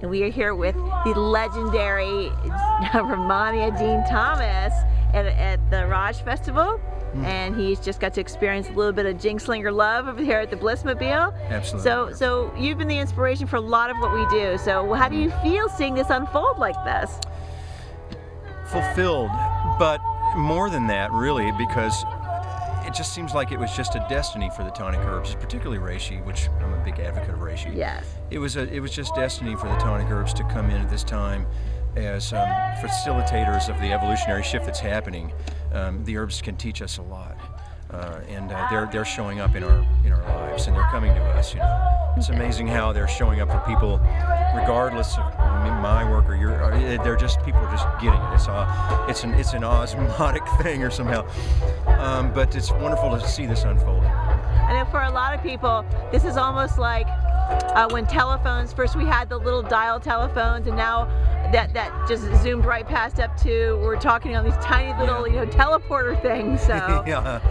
and we are here with the legendary Rehmannia Dean Thomas at the Raj Festival. And he's just got to experience a little bit of JingSlinger love over here at the Blissmobile. Absolutely. So you've been the inspiration for a lot of what we do. So how do you feel seeing this unfold like this? Fulfilled, but more than that, really, because it just seems like it was just a destiny for the tonic herbs, particularly reishi, which I'm a big advocate of reishi. Yes. It was just destiny for the tonic herbs to come in at this time as facilitators of the evolutionary shift that's happening. The herbs can teach us a lot, and they're showing up in our lives, and they're coming to us. You know, it's amazing how they're showing up for people, regardless of my work or your. People are just getting it. It's an osmotic thing or somehow, but it's wonderful to see this unfolding. I know for a lot of people, this is almost like when telephones, first we had the little dial telephones, and now that just zoomed right past up to, we're talking on these tiny little, teleporter things. So,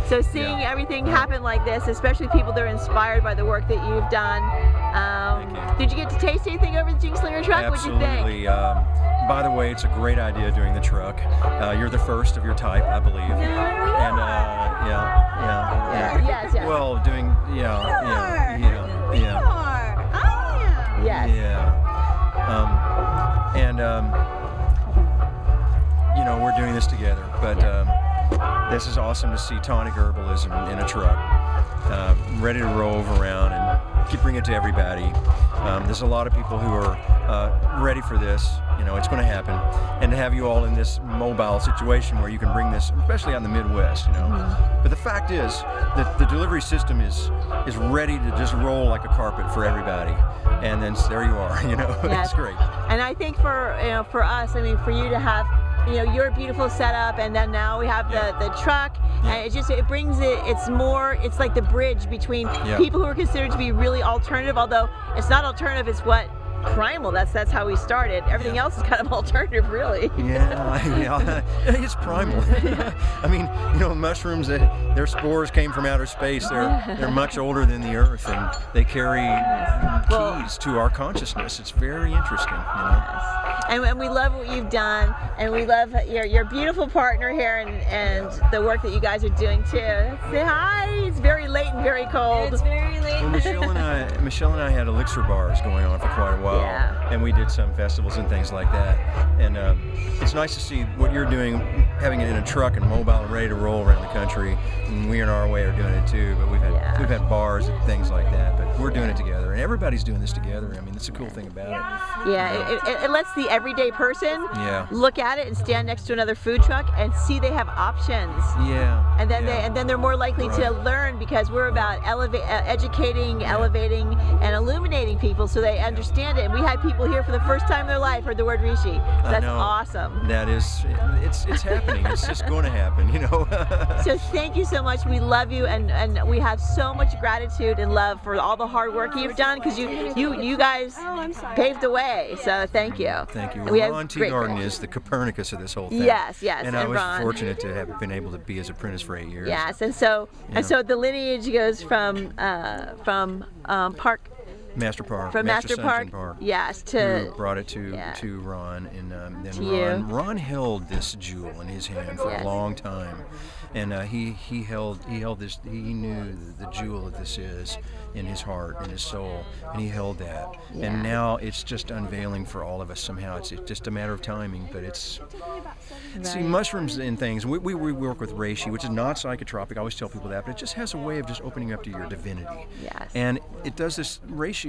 so seeing everything happen like this, especially people that are inspired by the work that you've done. Did you get to taste anything over the JingSlinger truck? Absolutely. What'd you think? By the way, it's a great idea doing the truck. You're the first of your type, I believe. And Yes, yes. Well, doing we're doing this together, but this is awesome to see tonic herbalism in a truck, ready to rove around and bring it to everybody. There's a lot of people who are ready for this. It's going to happen, and to have you all in this mobile situation where you can bring this, especially out in the Midwest, But the fact is that the delivery system is ready to just roll like a carpet for everybody, and then there you are. It's great. And I think for us, I mean, for you to have your beautiful setup, and then now we have the truck, and it brings it's like the bridge between people who are considered to be really alternative, although it's not alternative, it's what primal. That's how we started. Everything else is kind of alternative, really. It's primal. I mean, mushrooms, their spores came from outer space. They're much older than the earth, and they carry keys to our consciousness. It's very interesting. And we love what you've done, and we love your beautiful partner here, and the work that you guys are doing too. Say hi. It's very late and very cold. It's very late. Well, Michelle and I had elixir bars going on for quite a while, and we did some festivals and things like that. And it's nice to see what you're doing, having it in a truck and mobile and ready to roll around the country. And we in our way are doing it too. But we've had bars and things like that. But we're doing it together, and everybody's doing this together. I mean, that's a cool thing about it. It lets the everyday person look at it and stand next to another food truck and see they have options. And then they're more likely to learn, because we're about educating, elevating, and illuminating people so they understand it. And we had people here for the first time in their life heard the word reishi. That's awesome. That is, it's happening. It's just going to happen, So thank you so much. We love you, and we have so much gratitude and love for all the hard work you've done, because you guys paved the way. So thank you. Thank you. We Ron Teagarden is the Copernicus of this whole thing. Yes. And I was Ron. fortunate to have been able to be his apprentice for 8 years. Yes, and so the lineage goes from Park. Master Park. From Master Park. Yes, who brought it to Ron, and then Ron held this jewel in his hand for a long time, and he held this. He knew the jewel that this is in his heart, in his soul, and he held that. And now it's just unveiling for all of us somehow. It's just a matter of timing, but it's. See, mushrooms and things. We work with reishi, which is not psychotropic. I always tell people that, but it just has a way of just opening up to your divinity. Yes. And it does this reishi.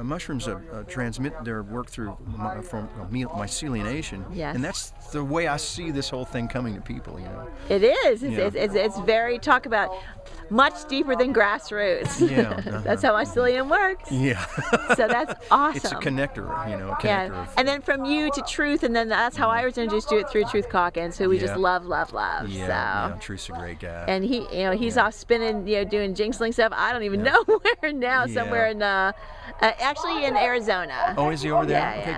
Mushrooms transmit their work through mycelination, and that's the way I see this whole thing coming to people. It is. It's very talk about much deeper than grassroots. That's how mycelium works. So that's awesome. It's a connector, And then from you to Truth, and then that's how I was introduced to it, through Truth Calkins, who we just love. Truth's a great guy. And he's off spinning, doing JingSling stuff. I don't even know where now. Somewhere in actually in Arizona. Oh, is he over there? Okay,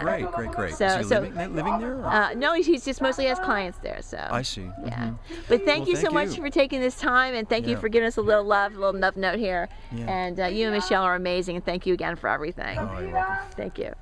great. So, is he living there? Or? No, he's just mostly has clients there. So I see. But thank you so much for taking this time, and thank you for giving us a little love, a little love note here. And you and Michelle are amazing, and thank you again for everything. Oh, you're welcome. Thank you.